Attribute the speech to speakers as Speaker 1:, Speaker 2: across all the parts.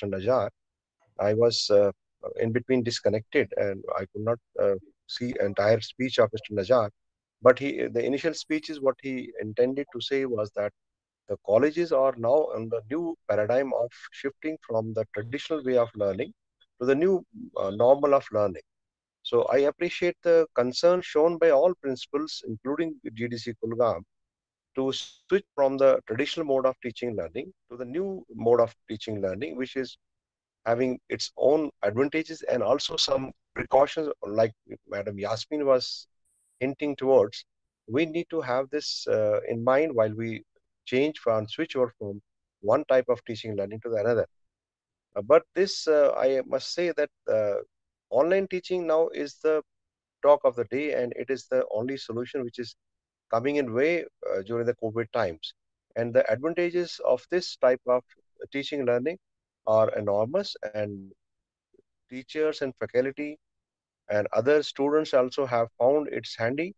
Speaker 1: Mr. Najar. I was in between disconnected and I could not see entire speech of Mr. Najar. But the initial speech is what he intended to say was that the colleges are now on the new paradigm of shifting from the traditional way of learning to the new normal of learning. So I appreciate the concern shown by all principals, including GDC Kulgam, to switch from the traditional mode of teaching learning to the new mode of teaching learning, which is having its own advantages and also some precautions, like Madam Yasmin was hinting towards. We need to have this in mind while we change from switch over from one type of teaching learning to the another. But this, I must say that online teaching now is the talk of the day, and it is the only solution which is coming in way during the COVID times. And the advantages of this type of teaching learning are enormous, and teachers and faculty and other students also have found it's handy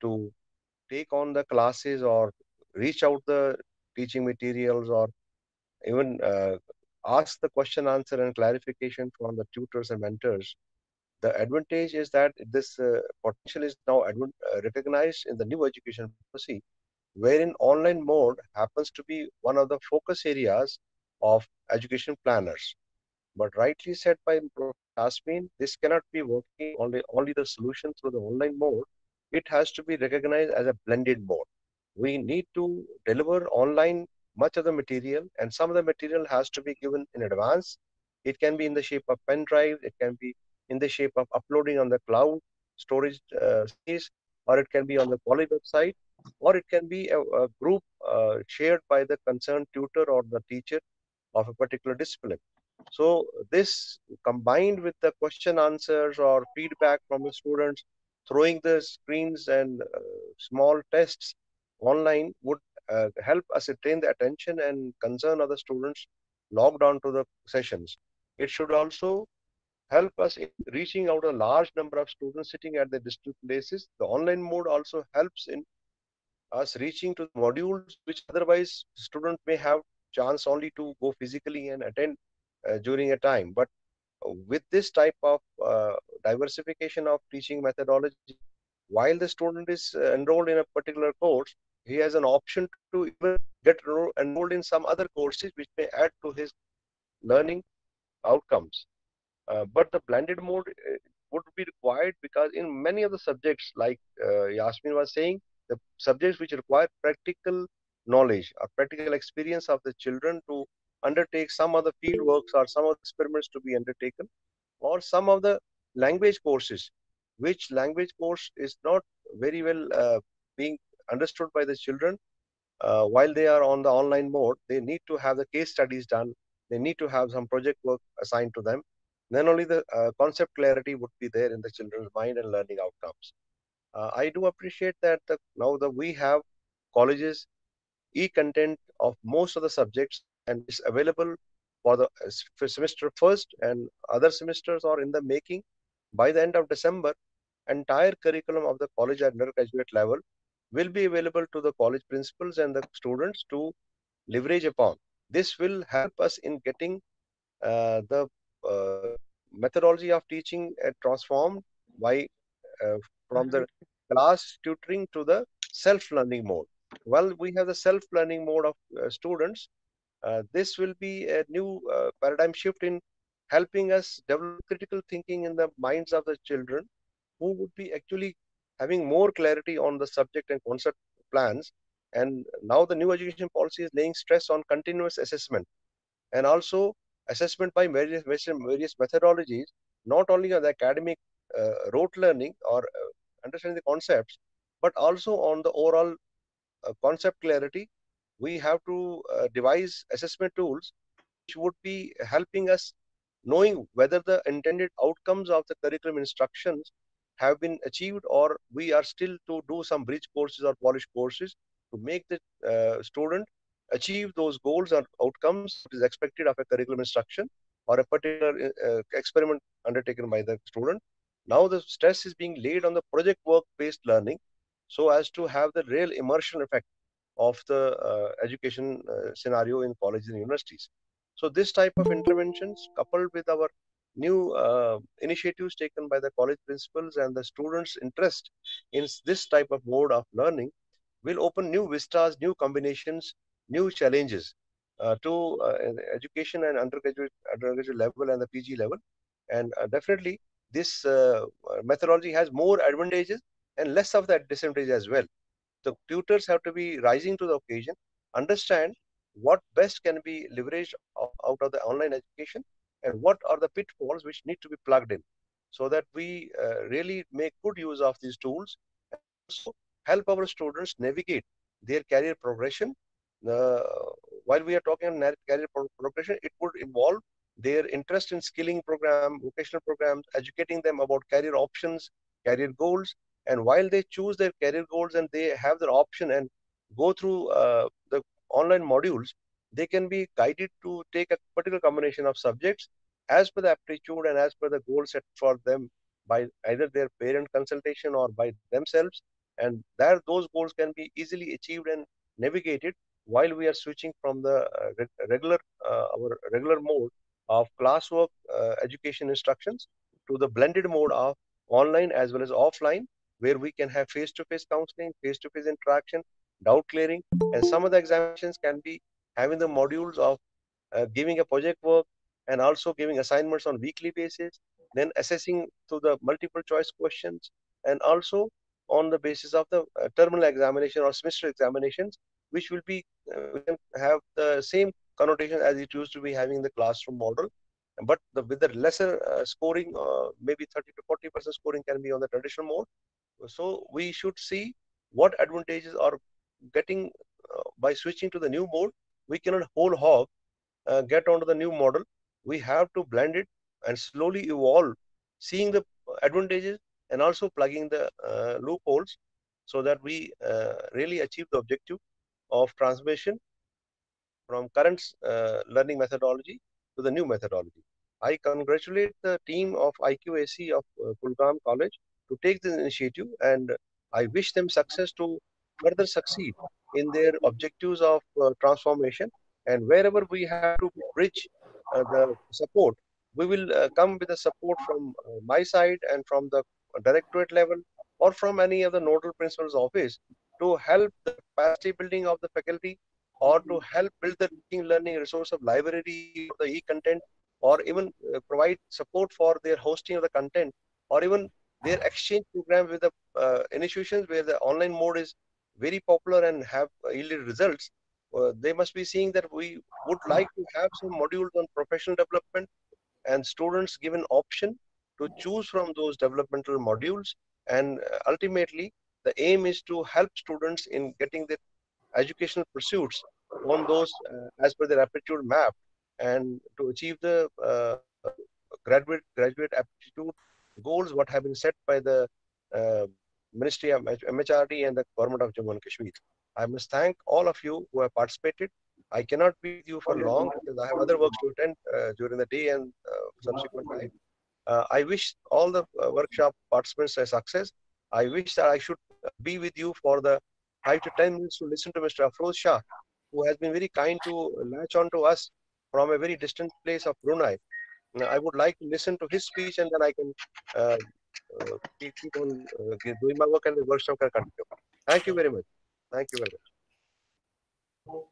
Speaker 1: to take on the classes or reach out the teaching materials or even ask the question answer and clarification from the tutors and mentors. The advantage is that this potential is now recognized in the new education policy, wherein online mode happens to be one of the focus areas of education planners. But rightly said by Professor Yasmin, this cannot be working only the solution through the online mode. It has to be recognized as a blended mode. We need to deliver online much of the material, and some of the material has to be given in advance. It can be in the shape of pen drive, it can be in the shape of uploading on the cloud storage space, or it can be on the college website, or it can be a group shared by the concerned tutor or the teacher of a particular discipline. So this combined with the question answers or feedback from the students, throwing the screens and small tests online would help ascertain the attention and concern of the students logged on to the sessions. It should also help us in reaching out a large number of students sitting at the distant places. The online mode also helps in us reaching to the modules which otherwise student may have chance only to go physically and attend during a time. But with this type of diversification of teaching methodology, while the student is enrolled in a particular course, he has an option to even get enrolled in some other courses which may add to his learning outcomes. But the blended mode would be required because in many of the subjects, like Yasmin was saying, the subjects which require practical knowledge or practical experience of the children to undertake some of the field works or some of the experiments to be undertaken, or some of the language courses, which language course is not very well being understood by the children while they are on the online mode. They need to have the case studies done. They need to have some project work assigned to them. Then only the concept clarity would be there in the children's mind and learning outcomes. I do appreciate that now that we have colleges e-content of most of the subjects, and it's available for the for semester first, and other semesters are in the making. By the end of December, entire curriculum of the college and undergraduate level will be available to the college principals and the students to leverage upon. This will help us in getting the uh, methodology of teaching transformed by uh, from the class tutoring to the self-learning mode. Well, we have the self-learning mode of students. This will be a new paradigm shift in helping us develop critical thinking in the minds of the children, who would be actually having more clarity on the subject and concept plans. And now the new education policy is laying stress on continuous assessment and also assessment by various methodologies, not only on the academic rote learning or understanding the concepts, but also on the overall concept clarity. We have to devise assessment tools which would be helping us knowing whether the intended outcomes of the curriculum instructions have been achieved, or we are still to do some bridge courses or polish courses to make the student achieve those goals or outcomes what is expected of a curriculum instruction or a particular experiment undertaken by the student. Now the stress is being laid on the project work based learning so as to have the real immersion effect of the education scenario in colleges and universities. So this type of interventions, coupled with our new initiatives taken by the college principals and the students' interest in this type of mode of learning, will open new vistas, new combinations, new challenges to education and undergraduate level and the PG level. And definitely, this methodology has more advantages and less of that disadvantage as well. The tutors have to be rising to the occasion, understand what best can be leveraged out of the online education, and what are the pitfalls which need to be plugged in, so that we really make good use of these tools and also help our students navigate their career progression. Uh, while we are talking on career progression, it would involve their interest in skilling program, vocational programs, educating them about career options, career goals, and while they choose their career goals and they have their option and go through the online modules, they can be guided to take a particular combination of subjects as per the aptitude and as per the goal set for them by either their parent consultation or by themselves. And there, those goals can be easily achieved and navigated while we are switching from the regular our regular mode of classwork education instructions to the blended mode of online as well as offline, where we can have face-to-face counseling, face-to-face interaction, doubt clearing, and some of the examinations can be having the modules of giving a project work and also giving assignments on weekly basis, then assessing to the multiple choice questions, and also on the basis of the terminal examination or semester examinations, which will be we can have the same connotation as it used to be having the classroom model, but with the lesser scoring, maybe 30 to 40% scoring can be on the traditional mode. So we should see what advantages are getting by switching to the new mode. We cannot whole hog get onto the new model. We have to blend it and slowly evolve, seeing the advantages and also plugging the loopholes, so that we really achieve the objective of transmission from current learning methodology to the new methodology. I congratulate the team of IQAC of Kulgam College to take this initiative, and I wish them success to further succeed in their objectives of transformation. And wherever we have to bridge the support, we will come with the support from my side and from the directorate level or from any of the nodal principal's office to help the capacity building of the faculty, or to help build the teaching learning resource of library or the e-content, or even provide support for their hosting of the content, or even their exchange program with the institutions where the online mode is very popular and have yielded results. They must be seeing that we would like to have some modules on professional development, and students given option to choose from those developmental modules. And ultimately, the aim is to help students in getting their educational pursuits on those as per their aptitude map, and to achieve the graduate aptitude goals what have been set by the uh, Ministry of MHRD and the Government of Jammu and Kashmir. I must thank all of you who have participated. I cannot be with you for long because I have other works to attend during the day and subsequent time. I wish all the workshop participants a success. I wish that I should be with you for the 5 to 10 minutes to listen to Mr. Afroz Shah, who has been very kind to latch on to us from a very distant place of Brunei. I would like to listen to his speech, and then I can uh, keep on doing my work, and the workshop can continue. Thank you very much. Thank you very much.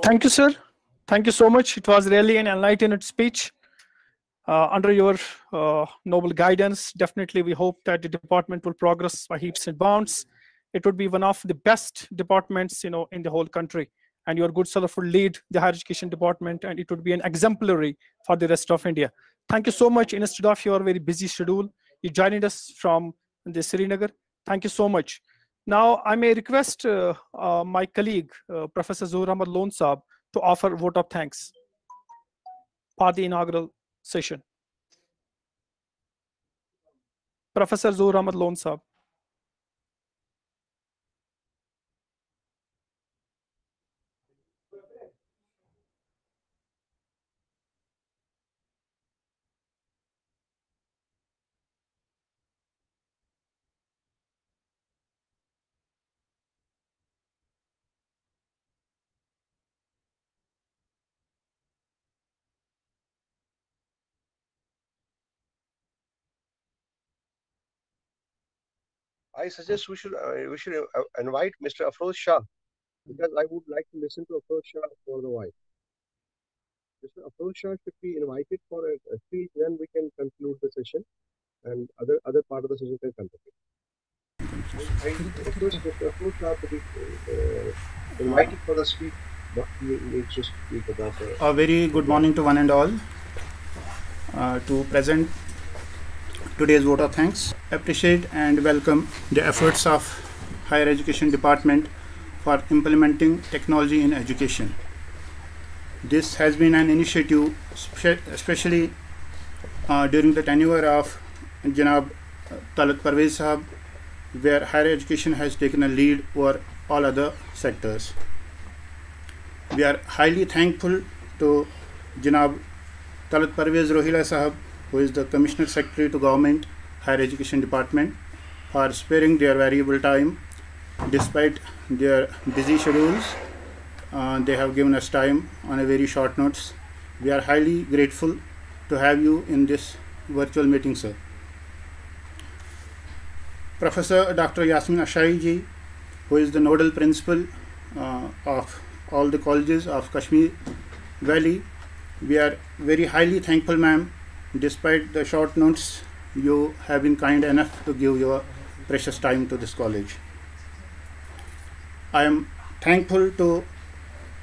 Speaker 2: Thank you, sir. Thank you so much. It was really an enlightened speech. Under your noble guidance, definitely we hope that the department will progress by heaps and bounds. It would be one of the best departments, in the whole country. And your good self will lead the higher education department, and it would be an exemplary for the rest of India. Thank you so much. Instead of your very busy schedule, you joined us from the Srinagar. Thank you so much. Now, I may request my colleague, Professor Zohar Ahmad Lone Saab, to offer vote of thanks for the inaugural session. Professor Zohar Ahmad Lone Saab.
Speaker 1: I suggest we should invite Mr. Afroz Shah, because I would like to listen to Afroz Shah for a while. Mr. Afroz Shah should be invited for a speech, then we can conclude the session and other part of the session can continue. I request Mr. Afroz Shah to be invited for the speech, what he needs to speak about the.
Speaker 3: A very good morning to one and all. To present today's vote of thanks, appreciate and welcome the efforts of Higher Education Department for implementing technology in education. This has been an initiative, especially during the tenure of Janab Talat Parvez Sahab, where higher education has taken a lead over all other sectors. We are highly thankful to Janab Talat Parvez Rohila Sahab, who is the Commissioner Secretary to Government Higher Education Department, for sparing their valuable time despite their busy schedules. They have given us time on a very short notice. We are highly grateful to have you in this virtual meeting, sir. Professor Dr. Yasmin Ashai ji, who is the nodal principal of all the colleges of Kashmir Valley, we are very highly thankful, ma'am. Despite the short notes, you have been kind enough to give your precious time to this college. I am thankful to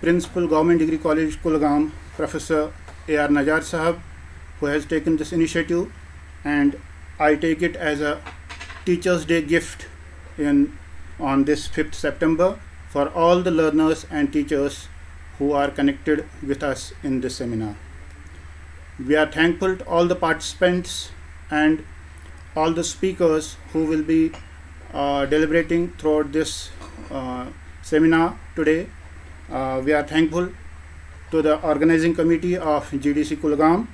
Speaker 3: Principal Government Degree College Kulgam, Professor A.R. Najar Sahab, who has taken this initiative, and I take it as a Teachers' Day gift on this 5th September for all the learners and teachers who are connected with us in this seminar. We are thankful to all the participants and all the speakers who will be deliberating throughout this seminar today. We are thankful to the organizing committee of GDC Kulgam.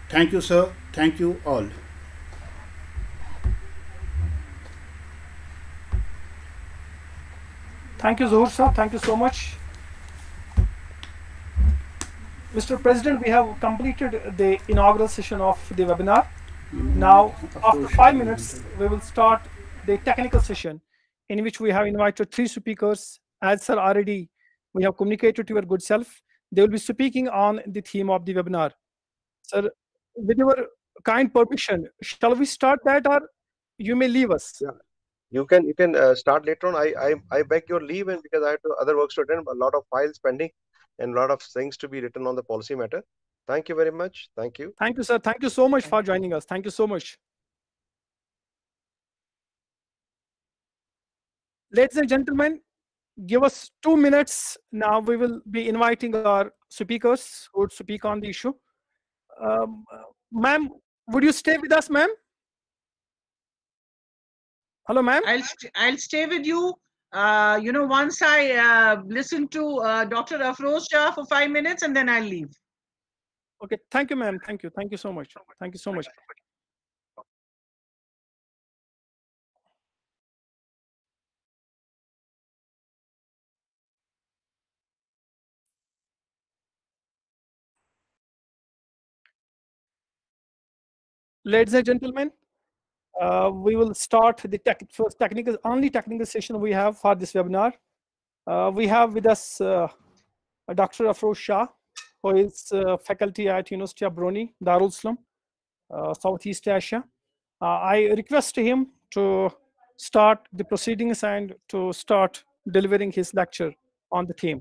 Speaker 3: Thank you, sir. Thank you all.
Speaker 2: Thank you, Zuhur sir. Thank you so much. Mr. President, we have completed the inaugural session of the webinar. Now, after 5 minutes, we will start the technical session, in which we have invited 3 speakers. As sir already we have communicated to your good self, they will be speaking on the theme of the webinar. Sir, with your kind permission, shall we start that, or you may leave us?
Speaker 1: Yeah. You can start later on. I beg your leave, and because I have other works to attend, a lot of files pending, and a lot of things to be written on the policy matter. Thank you very much. Thank you.
Speaker 2: Thank you, sir. Thank you so much for joining us. Thank you so much. Ladies and gentlemen, give us 2 minutes. Now we will be inviting our speakers who would speak on the issue. Ma'am, would you stay with us, ma'am? Hello, ma'am.
Speaker 4: I'll stay with you. Once I listen to Dr. Afroz Shah for 5 minutes, and then I'll leave.
Speaker 2: Okay, thank you, ma'am. Thank you. Thank you so much. Thank you so much. Ladies and gentlemen, we will start the first only technical session we have for this webinar. We have with us Dr. Afroz Shah, who is faculty at University of Brunei, Darul Islam, Southeast Asia. I request him to start the proceedings and to start delivering his lecture on the theme.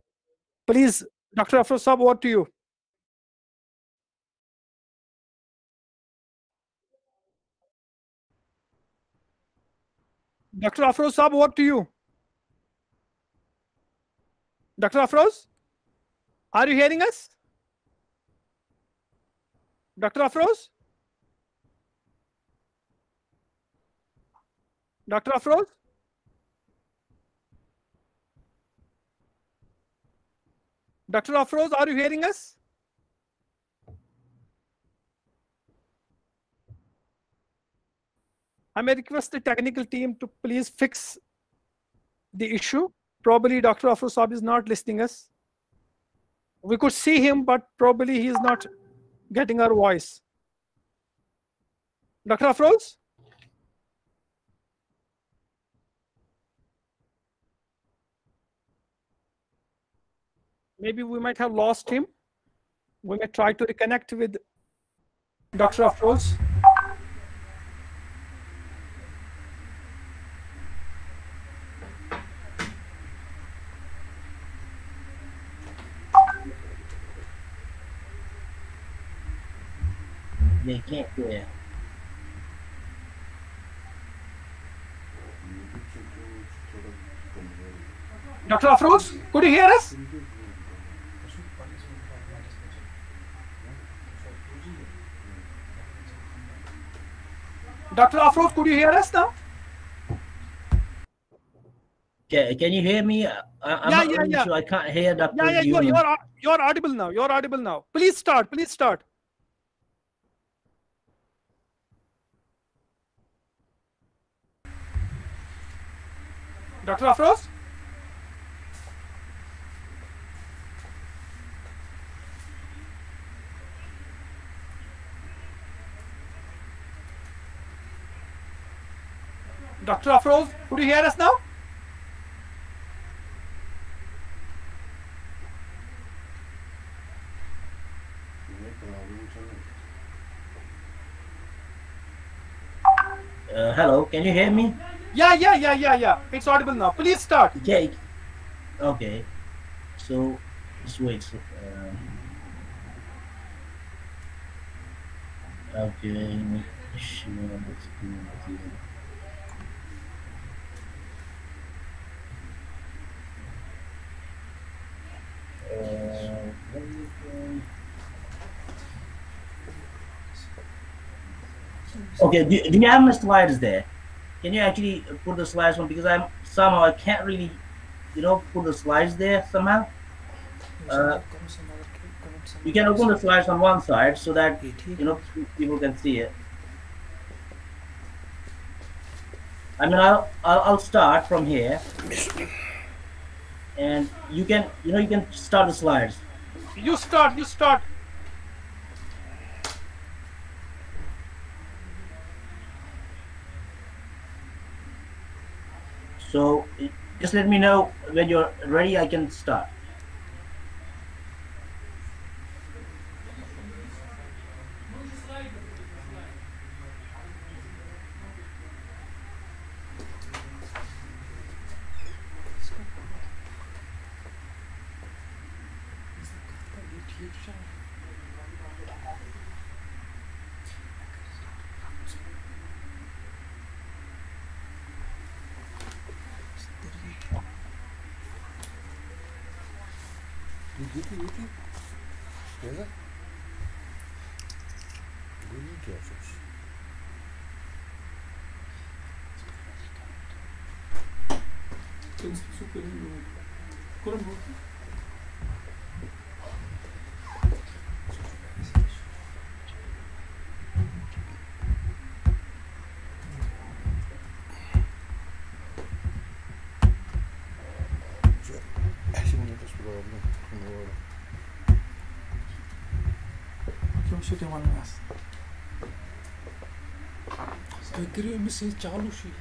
Speaker 2: Please, Dr. Afroz Sahab, over to you. Dr. Afroz Sahab, over to you. Dr. Afroz, are you hearing us? Dr. Afroz? Dr. Afroz? Dr. Afroz, are you hearing us? I may request the technical team to please fix the issue. Probably Dr. Afroz Sahab is not listening us. We could see him, but probably he is not getting our voice. Dr. Afroz? Maybe we might have lost him. We may try to reconnect with Dr. Afroz.
Speaker 5: They can't hear.
Speaker 2: Dr. Afroz, could you hear us? Dr. Afroz, could you hear us now?
Speaker 5: Can you hear me? I'm not really sure. I can't hear Dr.
Speaker 2: Yeah, you're audible now. You're audible now. Please start. Please start. Dr. Afroz? Dr. Afroz, could you hear us now?
Speaker 5: Hello, can you hear me?
Speaker 2: Yeah. It's audible now. Please start.
Speaker 5: Okay. Okay. So, just wait. Okay. Sure. Let's do it here. Okay, do you have my slides there? Can you actually put the slides on, because I can't really, put the slides there somehow. You can open the slides on one side so that people can see it. I mean, I'll start from here, and you can start the slides.
Speaker 2: You start.
Speaker 5: So just let me know when you're ready. I can start.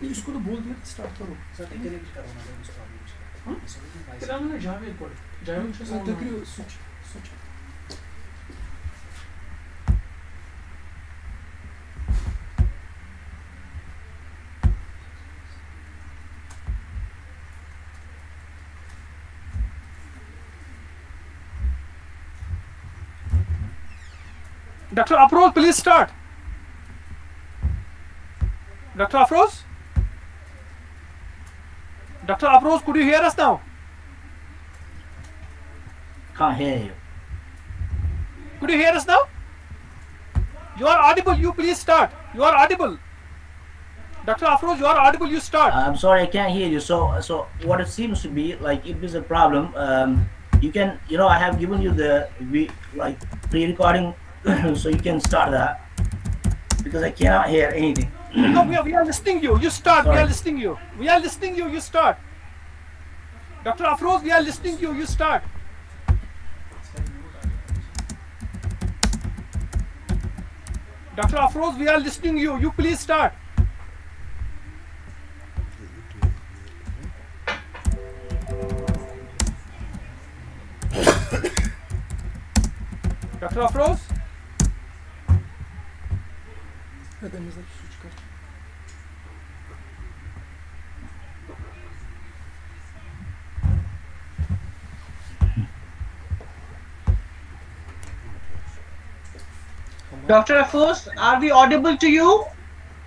Speaker 2: इसको तो बोल दिया start करो Dr. Afroz, please start. Dr. Afroz? Dr. Afroz, could you hear us now?
Speaker 5: Can't hear you.
Speaker 2: Could you hear us now? You are audible. You please start. You are audible. Dr. Afroz, you are audible. You start.
Speaker 5: I'm sorry, I can't hear you. So what it seems to be like, if there's a problem, you can, I have given you the pre-recording, so you can start that, because I cannot hear anything.
Speaker 2: No, we are listening you. You start.
Speaker 5: Sorry.
Speaker 2: We are listening you. We are listening you. You start. Dr. Afroz, we are listening you. You start. Dr. Afroz, we are listening you. You please start. Dr. Afroz?
Speaker 4: Dr. Afos, are we audible to you?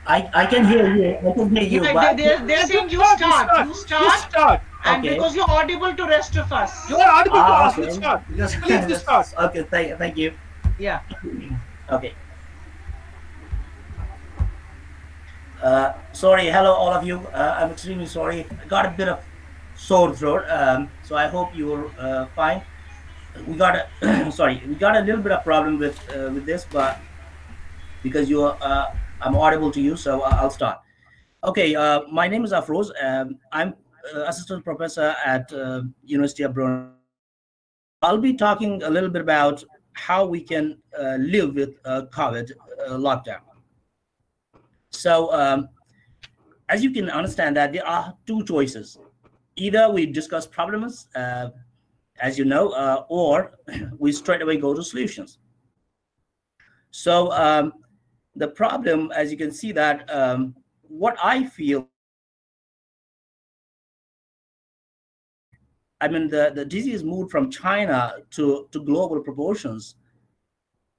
Speaker 5: I can hear you. I can hear you,
Speaker 4: Yeah,
Speaker 5: but
Speaker 4: they're saying you start. You start. And
Speaker 5: okay.
Speaker 4: because you're audible to rest of us.
Speaker 2: You are audible to us. You
Speaker 5: Okay.
Speaker 2: start.
Speaker 5: Because
Speaker 2: Please to start.
Speaker 5: okay, thank you.
Speaker 4: Yeah.
Speaker 5: Okay. Sorry, hello all of you. I'm extremely sorry. I got a bit of sore throat, so I hope you're fine. We got a sorry, we got a little bit of problem with this, but because you I'm audible to you, so I'll start. Okay, my name is Afroz. I'm assistant professor at University of Brunei. I'll be talking a little bit about how we can live with COVID lockdown. So, as you can understand that there are two choices. Either we discuss problems, as you know, or we straight away go to solutions. So the problem, as you can see that what I feel, I mean, the disease moved from China to global proportions.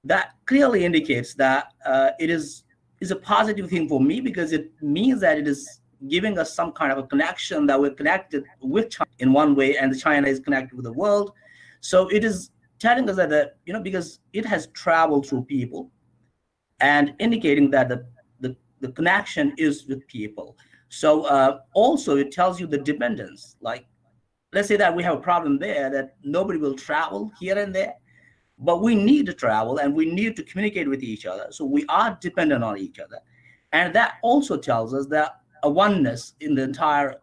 Speaker 5: That clearly indicates that it is a positive thing for me, because it means that it is giving us some kind of a connection, that we're connected with China in one way, and China is connected with the world. So it is telling us that, because it has traveled through people, and indicating that the connection is with people. So also it tells you the dependence. Like, let's say that we have a problem there, that nobody will travel here and there, but we need to travel and we need to communicate with each other. So we are dependent on each other. And that also tells us that a oneness in the entire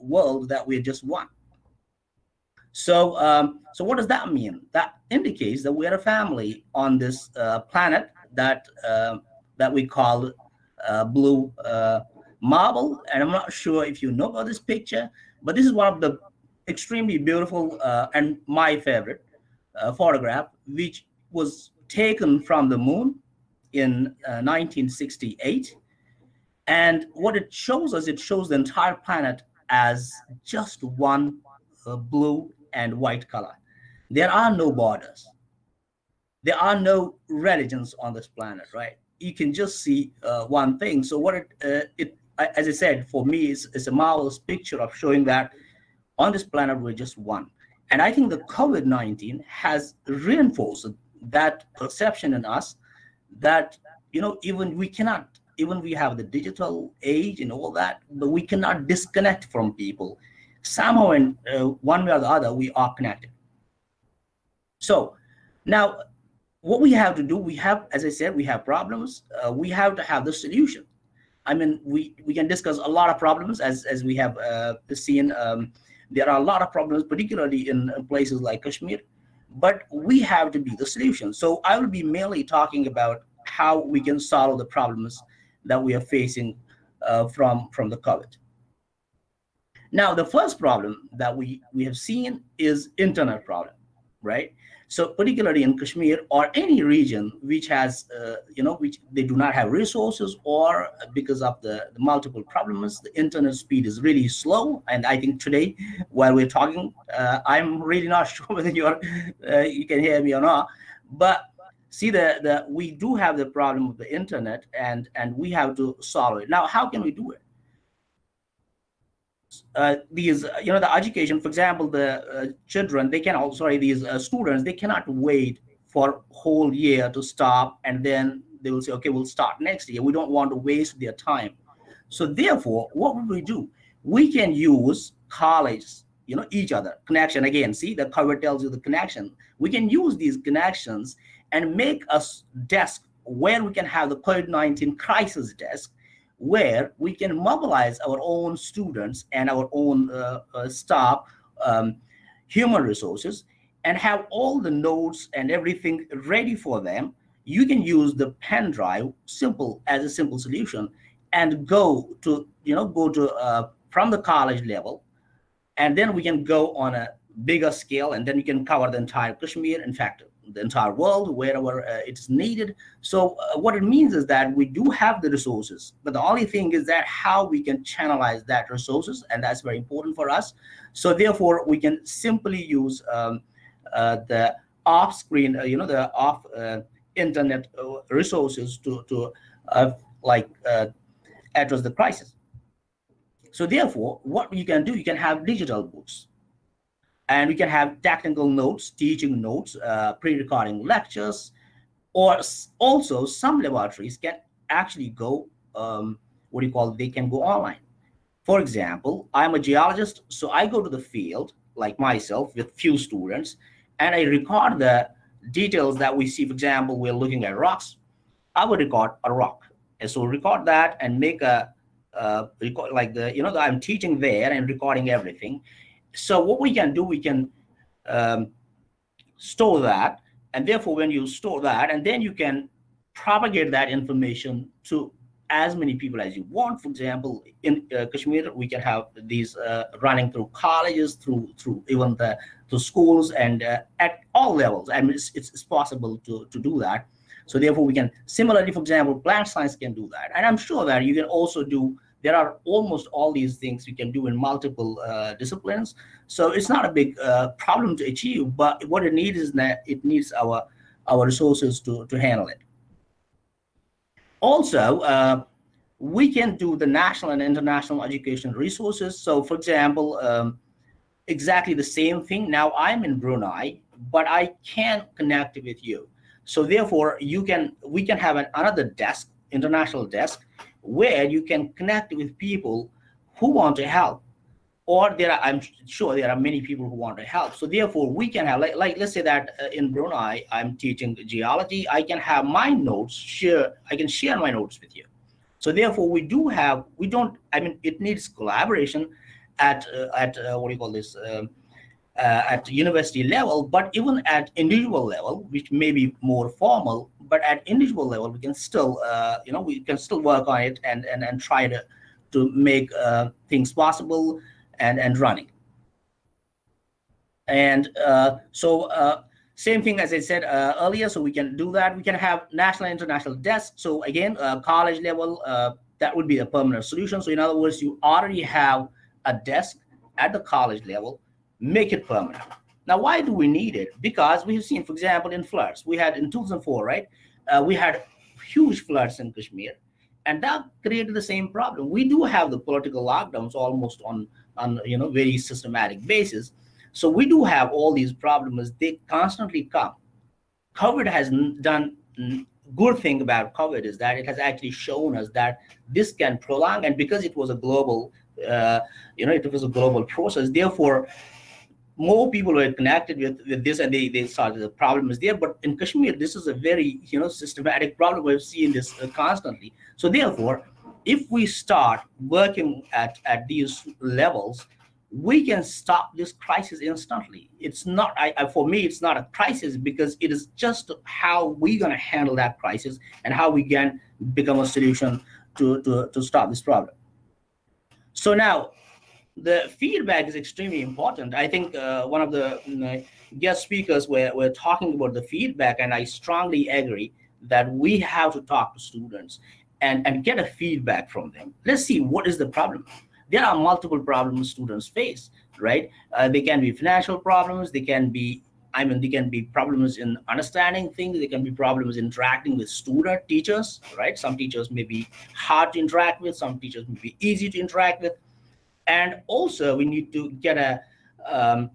Speaker 5: world, that we're just one. So so what does that mean? That indicates that we're a family on this planet that we call blue marble. And I'm not sure if you know about this picture, but this is one of the extremely beautiful and my favorite photograph, which was taken from the moon in 1968. And what it shows us, it shows the entire planet as just one blue and white color. There are no borders. There are no religions on this planet, right? You can just see one thing. So what it as I said, for me, is a marvelous picture of showing that on this planet we're just one. And I think the COVID-19 has reinforced that perception in us, that even we have the digital age and all that, but we cannot disconnect from people. Somehow, in one way or the other, we are connected. So now, what we have to do, we have, as I said, we have problems. We have to have the solution. I mean, we can discuss a lot of problems, as we have seen. There are a lot of problems, particularly in places like Kashmir, but we have to be the solution. So I will be mainly talking about how we can solve the problems that we are facing from the COVID. Now, the first problem that we have seen is internet problem, right? So particularly in Kashmir or any region which has, which they do not have resources, or because of the multiple problems, the internet speed is really slow. And I think today, while we're talking, I'm really not sure whether you can hear me or not. But see, we do have the problem of the internet, and we have to solve it. Now, how can we do it? These, the education, for example, the children, they can also, these students, they cannot wait for whole year to stop, and then they will say, okay, we'll start next year. We don't want to waste their time. So therefore, what would we do? We can use colleges, each other connection. Again, see, the cover tells you the connection. We can use these connections and make a desk where we can have the COVID-19 crisis desk, where we can mobilize our own students and our own staff, human resources, and have all the notes and everything ready for them. You can use the pen drive, as a simple solution, and go to from the college level, and then we can go on a bigger scale, and then we can cover the entire Kashmir. In fact, the entire world, wherever it's needed. So what it means is that we do have the resources, but the only thing is that how we can channelize that resources, and that's very important for us. So therefore, we can simply use the off-screen, the off internet resources to address the crisis. So therefore, what you can do, you can have digital books, and we can have technical notes, teaching notes, pre-recording lectures, or also some laboratories can actually go, they can go online. For example, I'm a geologist, so I go to the field, like myself, with few students, and I record the details that we see. For example, we're looking at rocks. I would record a rock, and so record that and make a record I'm teaching there and recording everything. So what we can do, we can store that, and therefore when you store that, and then you can propagate that information to as many people as you want. For example, in Kashmir, we can have these running through colleges, through even through schools, and at all levels. I mean, it's possible to do that. So therefore, we can similarly, for example, plant science can do that, and I'm sure that you can also do. There are almost all these things you can do in multiple disciplines. So it's not a big problem to achieve, but what it needs is that it needs our resources to handle it. Also, we can do the national and international education resources. So for example, exactly the same thing. Now I'm in Brunei, but I can't connect with you. So therefore, we can have another desk, international desk, where you can connect with people who want to help, or I'm sure there are many people who want to help. So therefore, we can have, like let's say that in Brunei, I'm teaching geology. I can have my notes I can share my notes with you. So therefore, it needs collaboration at at university level, but even at individual level, which may be more formal, but at individual level, we can still, we can still work on it and try to make things possible and running. And same thing as I said earlier, so we can do that. We can have national and international desks. So again, college level, that would be a permanent solution. So in other words, you already have a desk at the college level, make it permanent. Now, why do we need it? Because we've seen, for example, in floods, we had in 2004, right? We had huge floods in Kashmir, and that created the same problem. We do have the political lockdowns almost on very systematic basis. So we do have all these problems. They constantly come. COVID has done good thing about COVID is that it has actually shown us that this can prolong, and because it was a global, it was a global process. Therefore, more people were connected with this, and they saw the problem is there. But in Kashmir, this is a very systematic problem. We've seen this constantly. So therefore, if we start working at these levels, we can stop this crisis instantly. It's not, for me, it's not a crisis, because it is just how we're going to handle that crisis and how we can become a solution to stop this problem. So now, the feedback is extremely important. I think one of the guest speakers were talking about the feedback, and I strongly agree that we have to talk to students and get a feedback from them. Let's see, what is the problem? There are multiple problems students face, right? They can be financial problems. They can be problems in understanding things. They can be problems interacting with teachers, right? Some teachers may be hard to interact with. Some teachers may be easy to interact with. And also, we need to get the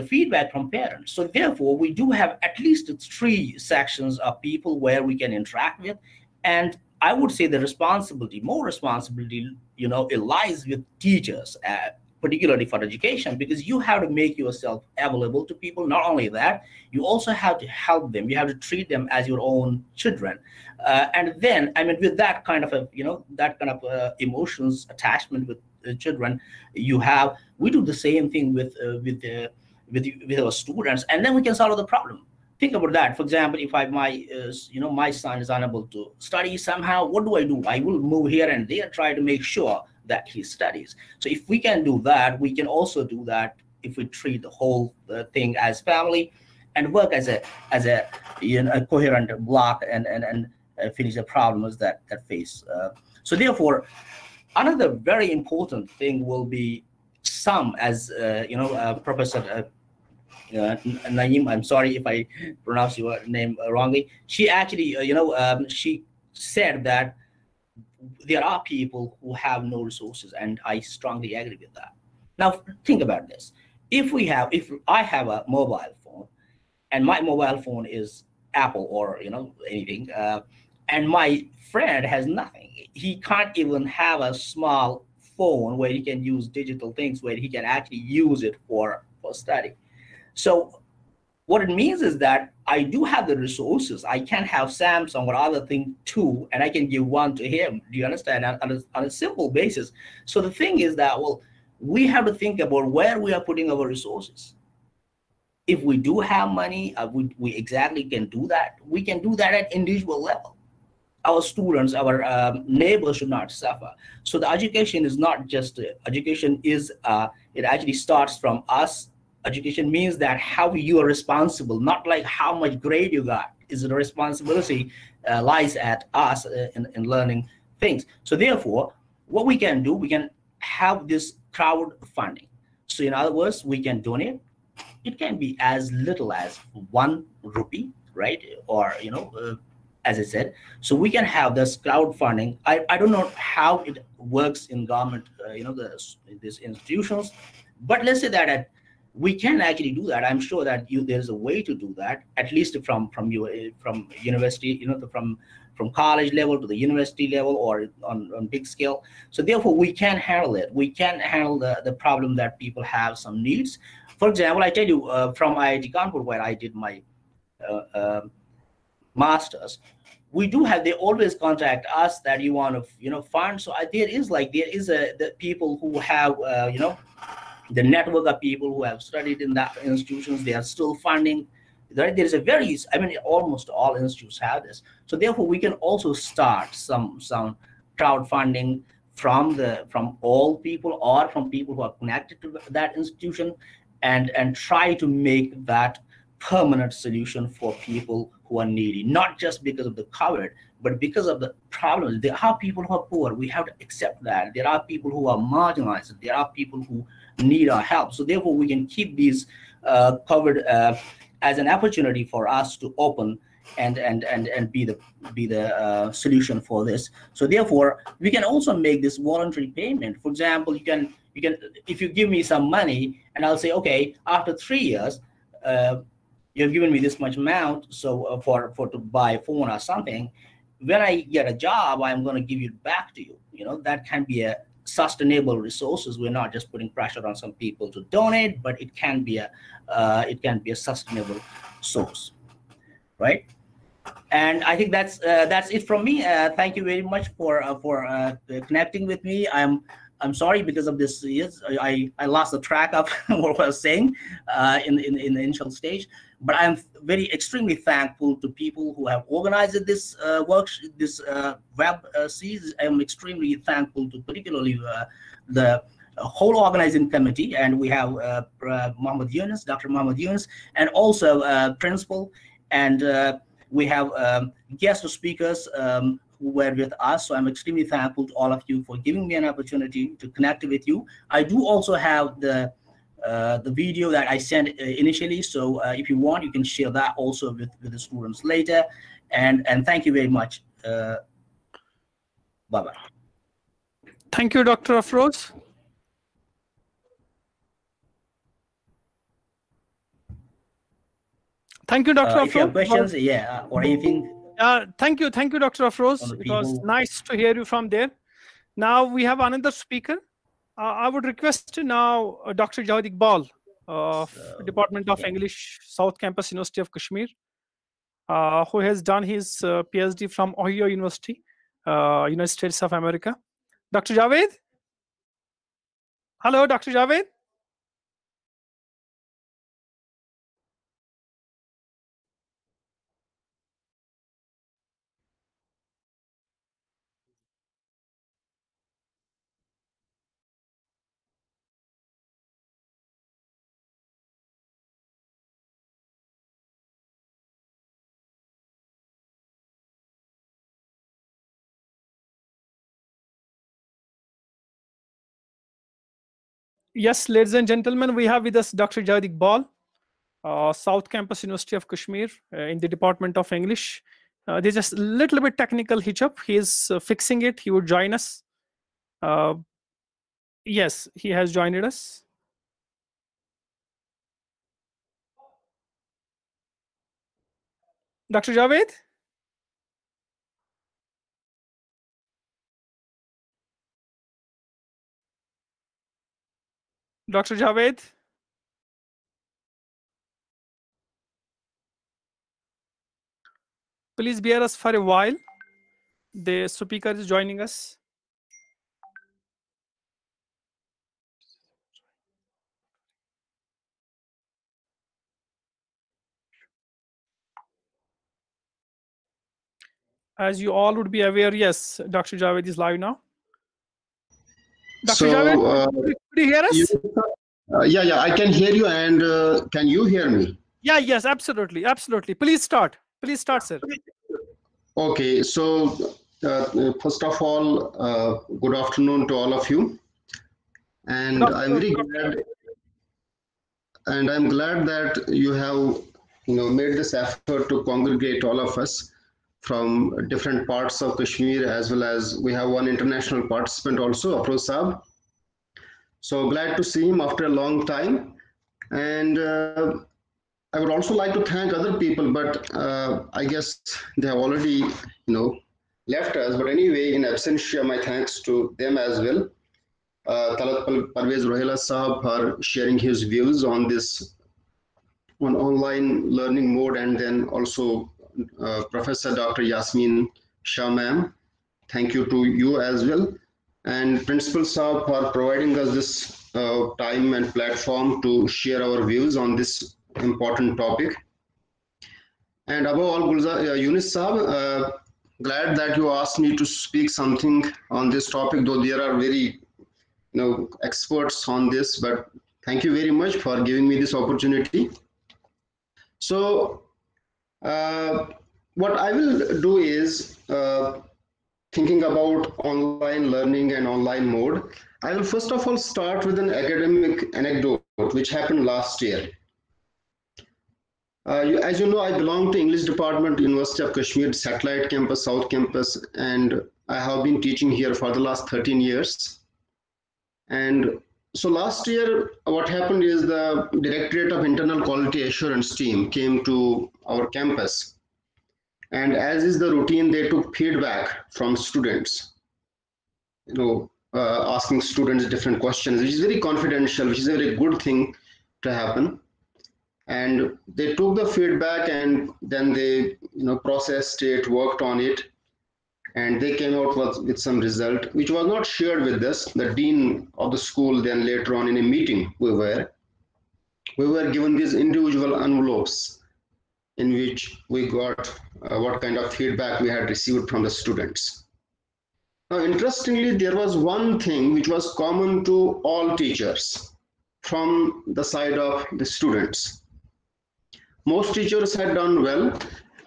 Speaker 5: feedback from parents. So therefore, we do have at least 3 sections of people where we can interact with. And I would say more responsibility, it lies with teachers, particularly for education, because you have to make yourself available to people. Not only that, you also have to help them. You have to treat them as your own children. And then, with that kind of emotions attachment with children, we do the same thing with our students, and then we can solve the problem. Think about that. For example, if my son is unable to study somehow, what do? I will move here and there, try to make sure that he studies. So if we can do that, we can also do that if we treat the whole thing as family. and work as a a coherent block and finish the problems that face. So therefore, another very important thing will be some, as Professor Naeem, I'm sorry if I pronounce your name wrongly. She actually, she said that there are people who have no resources, and I strongly agree with that. Now, think about this: if I have a mobile phone, and my mobile phone is Apple or anything, and my friend has nothing. He can't even have a small phone where he can use digital things, where he can actually use it for study. So what it means is that I do have the resources. I can have Samsung or other thing too, and I can give one to him. Do you understand? On a simple basis. So the thing is that, well, we have to think about where we are putting our resources. If we do have money, we exactly can do that. We can do that at individual level. Our students, our neighbors should not suffer. So the education is not just education is it actually starts from us. Education means that how you are responsible, not like how much grade you got. Is the responsibility lies at us in learning things. So therefore, what we can do, we can have this crowdfunding. So in other words, we can donate. It can be as little as 1 rupee, right? Or as I said, so we can have this crowdfunding. I don't know how it works in government, these institutions, but let's say that we can actually do that. I'm sure that there's a way to do that, at least from university, from college level to the university level, or on big scale. So therefore, we can handle it. We can handle the problem that people have some needs. For example, I tell you, from IIT Kanpur, where I did my uh, um masters, we do have, they always contact us that you want to fund. So there is the people who have the network of people who have studied in that institutions, they are still funding. There's a very, I mean, almost all institutes have this. So therefore, we can also start some crowdfunding from all people, or from people who are connected to that institution, and try to make that permanent solution for people who are needy, not just because of the COVID, but because of the problems. There are people who are poor. We have to accept that. There are people who are marginalized. There are people who need our help. So therefore, we can keep these covered as an opportunity for us to open and be the solution for this. So therefore, we can also make this voluntary payment. For example, you can if you give me some money, and I'll say, okay, after 3 years. You've given me this much amount, so for to buy a phone or something. When I get a job, I'm going to give it back to you. That can be a sustainable resources. We're not just putting pressure on some people to donate, but it can be a sustainable source, right? And I think that's it from me. Thank you very much for connecting with me. I'm sorry because of this. Yes, I lost the track of what I was saying in the initial stage. But I'm very extremely thankful to people who have organized this this web series. I'm extremely thankful to particularly the whole organizing committee, and we have Muhammad Yunus, Dr. Muhammad Yunus, and also principal, and we have guest speakers who were with us. So I'm extremely thankful to all of you for giving me an opportunity to connect with you. I do also have the video that I sent initially. So if you want, you can share that also with the students later. And thank you very much. Bye-bye.
Speaker 2: Thank you, Dr. Afroz. Thank you, Dr.
Speaker 5: If you have
Speaker 2: Afroz.
Speaker 5: questions, or anything.
Speaker 2: Thank you, Dr. Afroz. It was
Speaker 5: people.
Speaker 2: nice to hear you from there. Now we have another speaker. I would request now Dr. Jawad Iqbal of Department of English, South Campus, University of Kashmir, who has done his PhD from Ohio University, United States of America. Dr. Javed? Hello, Dr. Javed? Yes, ladies and gentlemen, we have with us Dr. Javed Iqbal, South Campus, University of Kashmir, in the Department of English. There's just a little bit technical hitch up. He is fixing it. He would join us. Yes, he has joined us. Dr. Javed? Dr. Javed? Please bear us for a while. The speaker is joining us. As you all would be aware, yes, Dr. Javed is live now. Dr. Javed, could you hear us?
Speaker 6: Yeah, I can hear you. And can you hear me?
Speaker 2: Yeah, yes, absolutely, absolutely. Please start. Please start, sir.
Speaker 6: Okay, so first of all, good afternoon to all of you. And I'm very glad, and I'm glad that you have, made this effort to congregate all of us from different parts of Kashmir, as well as we have one international participant also, Afroz Saab. So glad to see him after a long time. And I would also like to thank other people, but I guess they have already, left us. But anyway, in absentia, my thanks to them as well. Talat Parvez Rohela Sahab for sharing his views on this on online learning mode, and then also Professor Dr. Yasmin Shah ma'am. Thank you to you as well. And Principal Sahab for providing us this time and platform to share our views on this important topic. And above all, Yunus Saab, glad that you asked me to speak something on this topic, though there are very experts on this, but thank you very much for giving me this opportunity. So what I will do is thinking about online learning and online mode. I will first of all start with an academic anecdote which happened last year. As you know, I belong to English Department, University of Kashmir, Satellite Campus, South Campus, and I have been teaching here for the last 13 years. And so last year, what happened is the Directorate of Internal Quality Assurance team came to our campus. And as is the routine, they took feedback from students, asking students different questions, which is very confidential, which is a very good thing to happen. And they took the feedback and then they processed it, worked on it, and they came out with some result which was not shared with us, the dean of the school. Then later on in a meeting we were given these individual envelopes in which we got what kind of feedback we had received from the students. Now interestingly, there was one thing which was common to all teachers from the side of the students. Most teachers had done well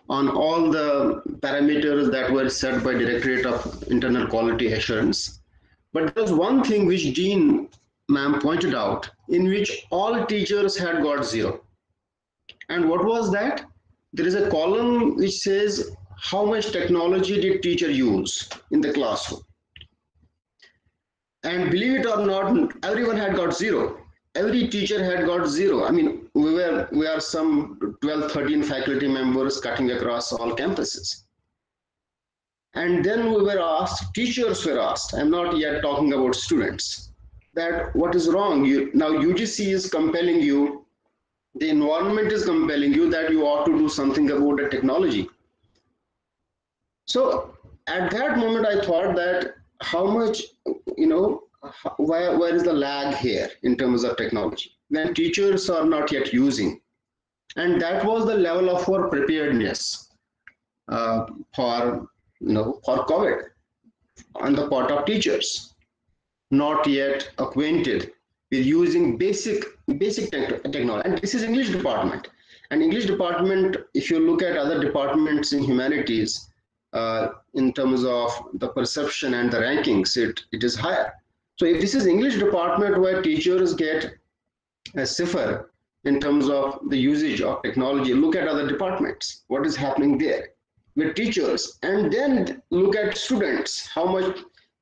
Speaker 6: on all the parameters that were set by Directorate of Internal Quality Assurance. But there was one thing which Dean ma'am pointed out, in which all teachers had got 0. And what was that? There is a column which says how much technology did teacher use in the classroom. And believe it or not, everyone had got 0. Every teacher had got 0. I mean, we are some 12, 13 faculty members cutting across all campuses. And then we were asked, teachers were asked, I'm not yet talking about students, that what is wrong? Now UGC is compelling you, the environment is compelling you that you ought to do something about the technology. So at that moment, I thought that how much, where is the lag here in terms of technology when teachers are not yet using? And that was the level of our preparedness for COVID on the part of teachers, not yet acquainted with using basic technology. And this is English department. And English department, if you look at other departments in humanities, in terms of the perception and the rankings, it is higher. So if this is English department where teachers get a cipher in terms of the usage of technology, look at other departments, what is happening there with teachers, and then look at students, how much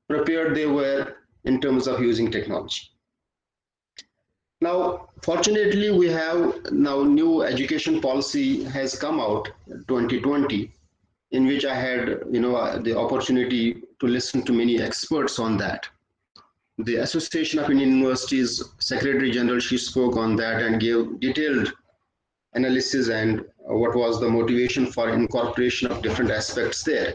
Speaker 6: prepared they were in terms of using technology. Now, fortunately, we have now new education policy has come out 2020, in which I had the opportunity to listen to many experts on that. The Association of Indian Universities Secretary General, she spoke on that and gave detailed analysis and what was the motivation for incorporation of different aspects there.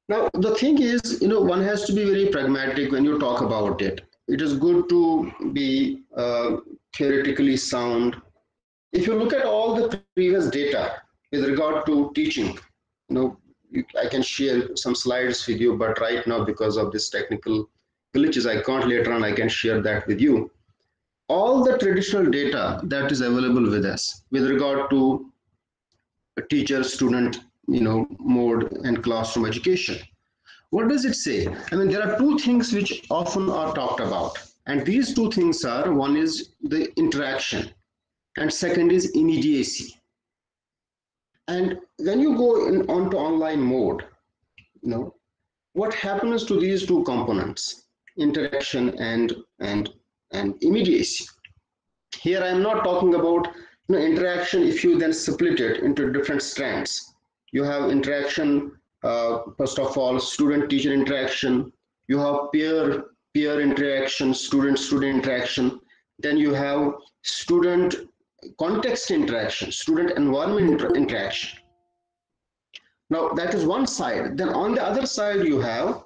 Speaker 6: Now, the thing is, one has to be very pragmatic when you talk about it. It is good to be theoretically sound. If you look at all the previous data with regard to teaching, I can share some slides with you, but right now, because of this technical glitches, I can't. Later on, I can share that with you. All the traditional data that is available with us with regard to teacher, student, mode and classroom education. What does it say? I mean, there are two things which often are talked about. And these two things are, one is the interaction and second is immediacy. And when you go onto online mode, what happens to these two components, interaction and immediacy? Here I am not talking about interaction if you then split it into different strands. You have interaction, first of all, student-teacher interaction. You have peer interaction, student-student interaction. Then you have student context interaction, student environment interaction. Now that is one side. Then on the other side you have,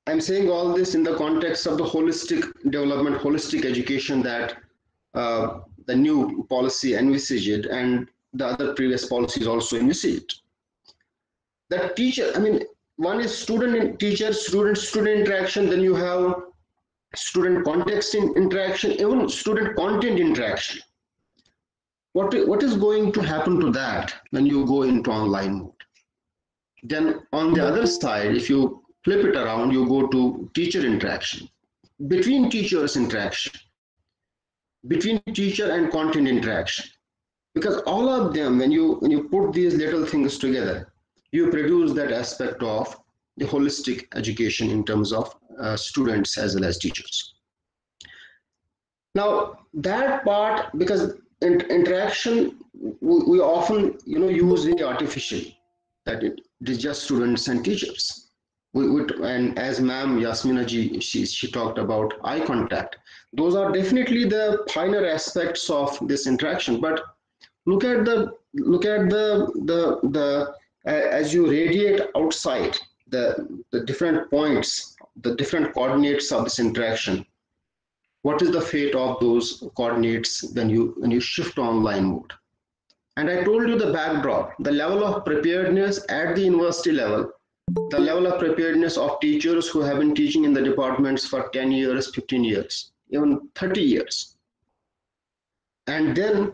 Speaker 6: I'm saying all this in the context of the holistic development, holistic education that the new policy envisaged and the other previous policies also envisaged. That teacher, one is student and teacher, student interaction, then you have student context interaction, even student content interaction. What is going to happen to that when you go into online mode? Then on the other side, if you flip it around, you go to teacher interaction, between teachers interaction, between teacher and content interaction. Because all of them, when you put these little things together, you produce that aspect of the holistic education in terms of students as well as teachers. Now that part, because interaction we often use very artificially, that it is just students and teachers. And as ma'am Yasmina ji, she talked about eye contact. Those are definitely the finer aspects of this interaction. But look at the as you radiate outside the different points, the different coordinates of this interaction. What is the fate of those coordinates when you shift to online mode? And I told you the backdrop, the level of preparedness at the university level, the level of preparedness of teachers who have been teaching in the departments for 10 years, 15 years, even 30 years. And then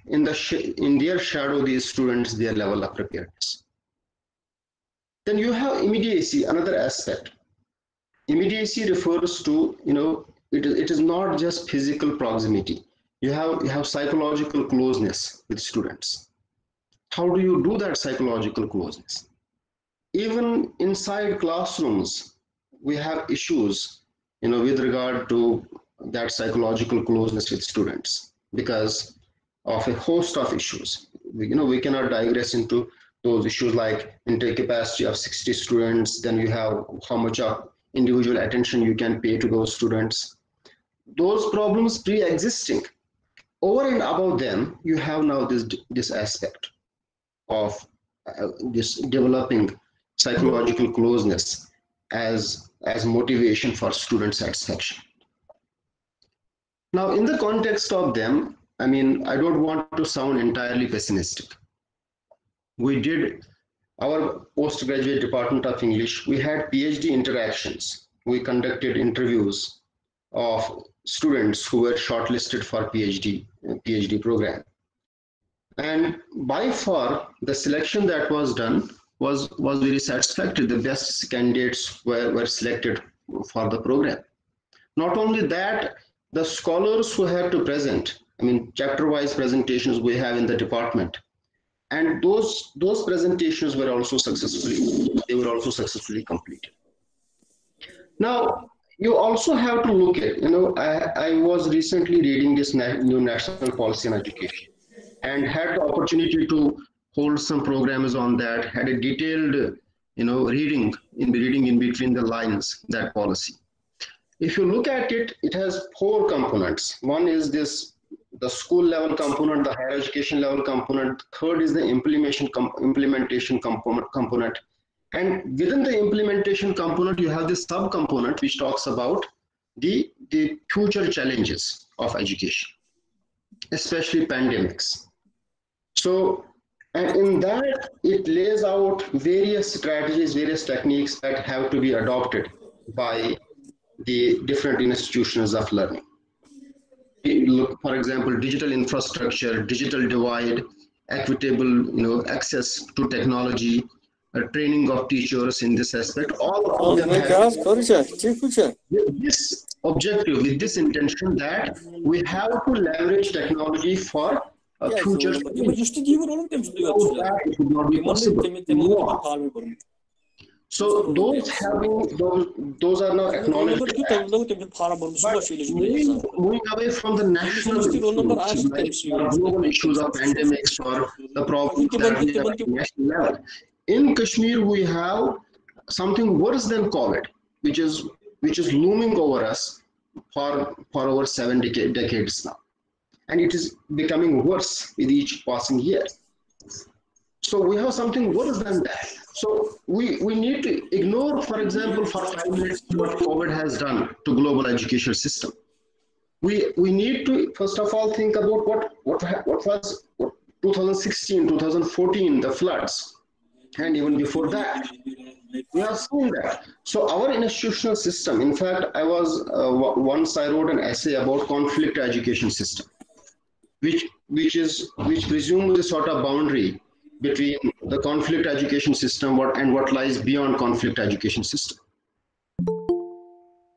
Speaker 6: in their shadow, these students, their level of preparedness. Then you have immediacy, another aspect. Immediacy refers to, it is not just physical proximity. You have psychological closeness with students. How do you do that psychological closeness? Even inside classrooms, we have issues, with regard to that psychological closeness with students because of a host of issues. We cannot digress into those issues like intake capacity of 60 students, then you have how much of individual attention you can pay to those students. Those problems pre-existing. Over and above them, you have now this aspect of this developing psychological closeness as motivation for student satisfaction. Now, in the context of them, I don't want to sound entirely pessimistic. We did our postgraduate department of English, we had PhD interactions. We conducted interviews of students who were shortlisted for PhD program. And by far, the selection that was done was very satisfactory. The best candidates were selected for the program. Not only that, the scholars who had to present, I mean, chapter-wise presentations we have in the department, and those presentations were also successfully completed. Now, you also have to look at, I was recently reading this new national policy on education and had the opportunity to hold some programs on that, had a detailed, reading in between the lines, that policy. If you look at it, it has 4 components. One is the school level component, the higher education level component. Third is the implementation component. And within the implementation component, you have this sub-component which talks about the future challenges of education, especially pandemics. So, and in that, it lays out various strategies, various techniques that have to be adopted by the different institutions of learning. Look, for example, digital infrastructure, digital divide, equitable, access to technology, training of teachers in this aspect, all of them have this objective, with this intention that we have to leverage technology for future. It would not be possible. So those are now acknowledged. But moving away from the national issues, like global issues of pandemics or the problems that we have at the national level, in Kashmir we have something worse than COVID, which is looming over us for over 7 decades now, and it is becoming worse with each passing year. So we have something worse than that. So we need to ignore, for example, for 5 minutes what COVID has done to global education system. We need to first of all think about what was 2016, 2014, the floods, and even before that. We have seen that. So our institutional system, in fact, once I wrote an essay about conflict education system, which presumes a sort of boundary between the conflict education system and what lies beyond conflict education system.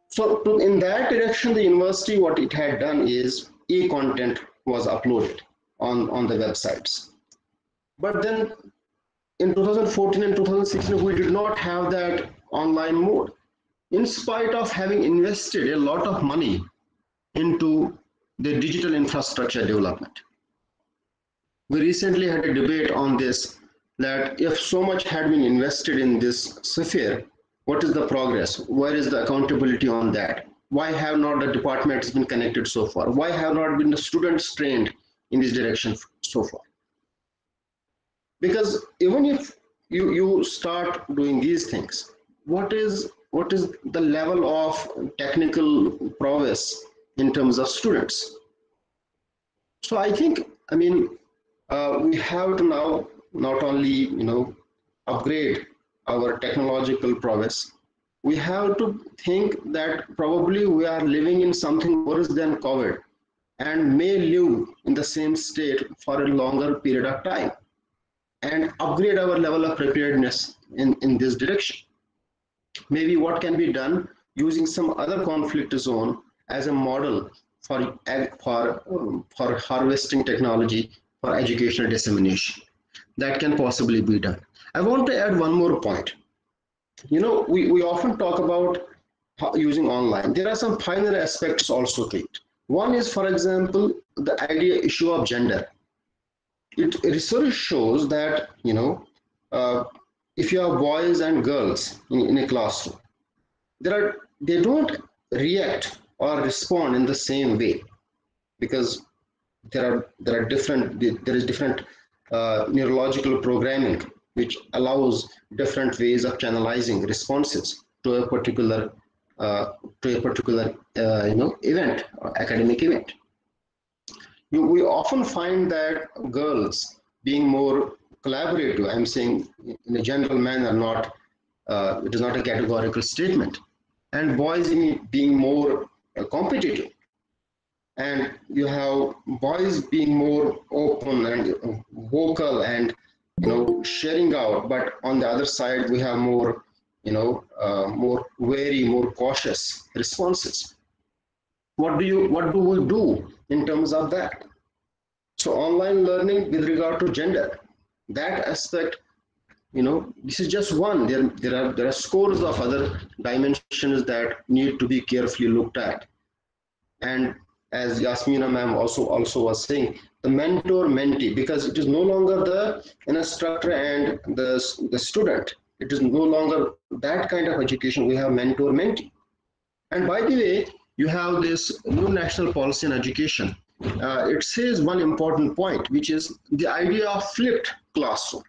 Speaker 6: So in that direction, the university, what it had done is e-content was uploaded on the websites. But then in 2014 and 2016, we did not have that online mode, in spite of having invested a lot of money into the digital infrastructure development. We recently had a debate on this, that if so much had been invested in this sphere, what is the progress? Where is the accountability on that? Why have not the departments been connected so far? Why have not been the students trained in this direction so far? Because even if you start doing these things, what is the level of technical prowess in terms of students? So I think, we have to now not only upgrade our technological prowess, we have to think that probably we are living in something worse than COVID and may live in the same state for a longer period of time, and upgrade our level of preparedness in this direction. Maybe what can be done using some other conflict zone as a model for harvesting technology for educational dissemination. That can possibly be done. I want to add one more point. We often talk about using online. There are some finer aspects also to it. One is, for example, the issue of gender. Research shows that, if you have boys and girls in a classroom, they don't react or respond in the same way, because there is different neurological programming which allows different ways of channelizing responses to a particular event or academic event. We often find that girls being more collaborative, I'm saying in a general manner, it is not a categorical statement, and boys being more competitive. And you have boys being more open and vocal and sharing out, but on the other side we have more, more wary, more cautious responses. What do we do in terms of that? So online learning with regard to gender, that aspect, this is just one. There are scores of other dimensions that need to be carefully looked at. And as Yasmina ma'am also was saying, the mentor mentee, because it is no longer the instructor and the student. It is no longer that kind of education. We have mentor mentee. And by the way, you have this new national policy in education. It says one important point, which is the idea of flipped classroom.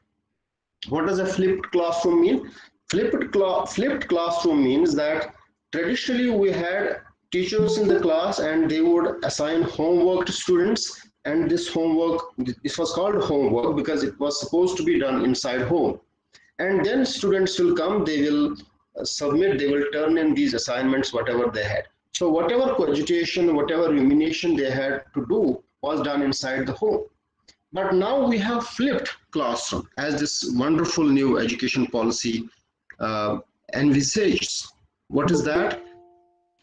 Speaker 6: What does a flipped classroom mean? Flipped classroom means that traditionally we had teachers in the class and they would assign homework to students, and this was called homework because it was supposed to be done inside home. And then students will come, they will submit, they will turn in these assignments, whatever they had. So whatever cogitation, whatever rumination they had to do was done inside the home. But now we have flipped classroom as this wonderful new education policy envisages. What is that?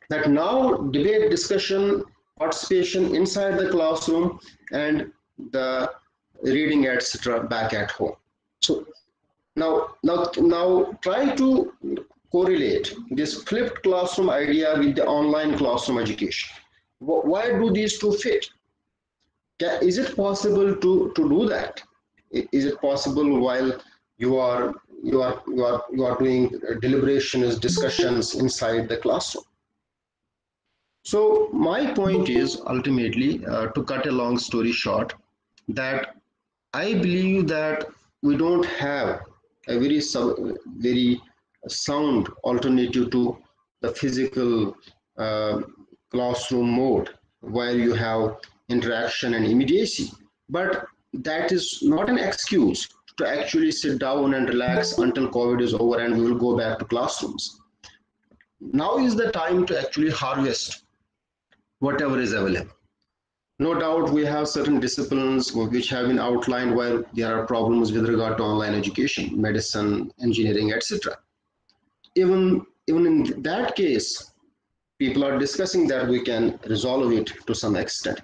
Speaker 6: That now debate, discussion, participation inside the classroom and the reading, etc., back at home. So now try to correlate this flipped classroom idea with the online classroom education. Why do these two fit? Is it possible to do that? Is it possible while you are doing deliberations, discussions inside the classroom? So my point is ultimately, to cut a long story short, that I believe that we don't have a very sound alternative to the physical classroom mode where you have interaction and immediacy. But that is not an excuse to actually sit down and relax until COVID is over and we will go back to classrooms. Now is the time to actually harvest whatever is available. No doubt we have certain disciplines which have been outlined where there are problems with regard to online education, medicine, engineering, etc. Even in that case, people are discussing that we can resolve it to some extent.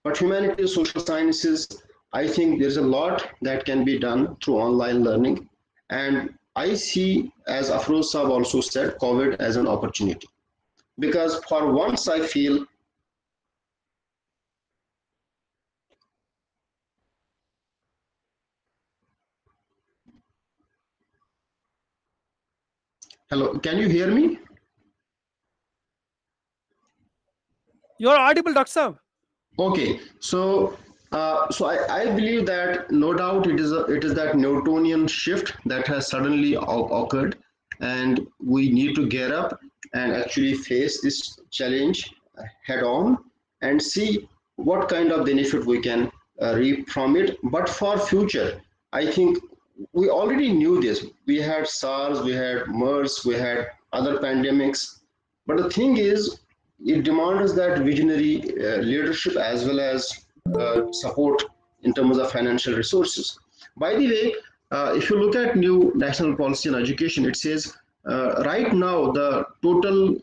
Speaker 6: But humanities, social sciences, I think there's a lot that can be done through online learning. And I see, as Afroz Saab also said, COVID as an opportunity. Because for once I feel Hello, can you hear me?
Speaker 2: You're audible, Dr. Saab.
Speaker 6: Okay, so I believe that no doubt it is that Newtonian shift that has suddenly occurred, and we need to get up and actually face this challenge head on and see what kind of benefit we can reap from it. But for future, I think we already knew this. We had SARS, we had MERS, we had other pandemics. But the thing is, it demands that visionary leadership as well as support in terms of financial resources. By the way, if you look at new national policy on education, it says right now the total